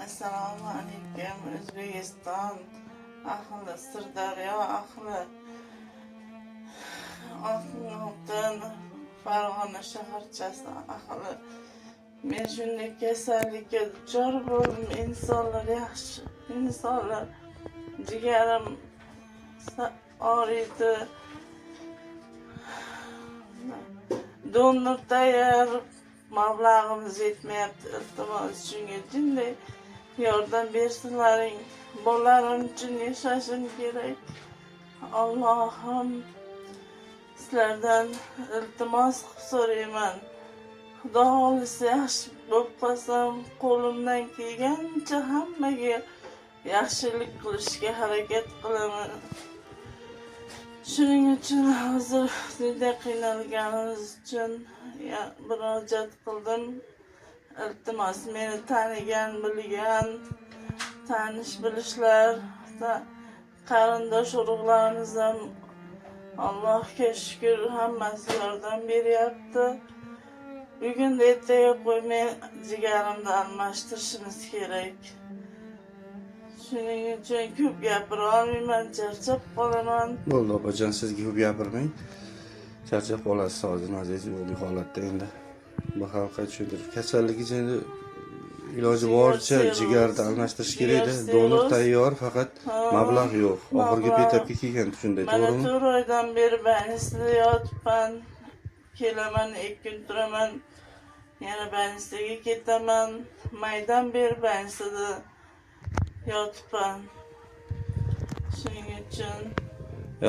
Assalomu alaykum O'zbekiston ahli, Sirdaryo ahli, Oltin Farg'ona shaharchasi ahli. Men shunday kasallikka duchor bo'ldim. Insonlar yaxshi, insonlar jigarim og'riydi. Donor tayyor, mablag'imiz yetmayapti. Iltimos shunga jinday yordam bersinlaring. Bolalarim uchun yashashim kerak. Allohim sizlardan iltimos so'rayman. Xudo xohlasa yaxshi bo'lib qolsam, qo'limdan kelgancha hammaga yaxshilik qilishga harakat qilaman. Shuning uchun hozir juda qiynalganimiz uchun murojaat qildim. Iltimos meni tanigan, bilgan, tanish bilishlar, qarindosh urug'larimiz ham Allohga shukr hammasi yordam beryapti. Bugun ertaga qo'ymay jigarimni almashtirishimiz kerak. Shuning uchun ko'p gapira olmayman, charchab qolaman. Bo'ldi opajon, siz ko'p gapirmang. Charchab qolasiz hozir nozik holatda endi. Bu xalqqa tushuntirib, kasallik uchun iloji boricha jigarni almashtirish kerak-da. Donor tayyor, faqat mablag' yo'q. Oxirgi etapga kelgan shunday, to'g'rimi? Mana 4 oydan beri banistda yotibman. Kelaman, 2 kun turaman. Yana banistaga ketaman. Maydan beri banistada yotibman. Shuning uchun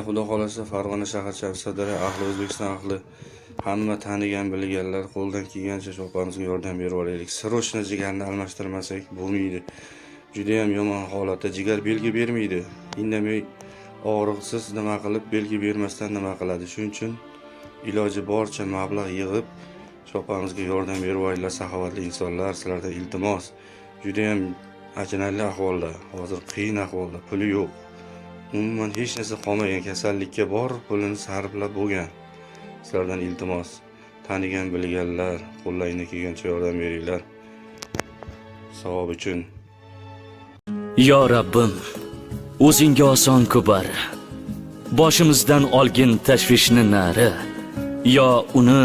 Xudo xolasa Farg'ona shaharchasi, Sirdaryo ahli, O'zbekiston ahli hamma tanigan bilganlar qo'ldan kelgancha sho'pamizga yordam berib olaylik. Sirrochni jigarni almashtirmasak bo'lmaydi. Juda ham yomon holatda jigar belgi bermaydi. Indamay og'riqsiz nima qilib belgi bermasdan nima qiladi. Shuning uchun iloji boricha mablag' yig'ib sho'pamizga yordam berib olaylar. Saxovatli insonlar, sizlardan iltimos. Juda ham achinarli ahvolda, hozir qiyin ahvolda, puli yo'q. Umuman hech narsa qolmagan, kasallikka bor pulini sarflab bo'lgan. Sizlardan iltimos, tanigan bilganlar qo'llayini kelgancha yordam beringlar. Savob uchun. Yo Rabbim, o'zingga oson ko'par. Boshimizdan olgin tashvishni nari. Yo uni,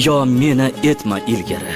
yo meni etma ilgari.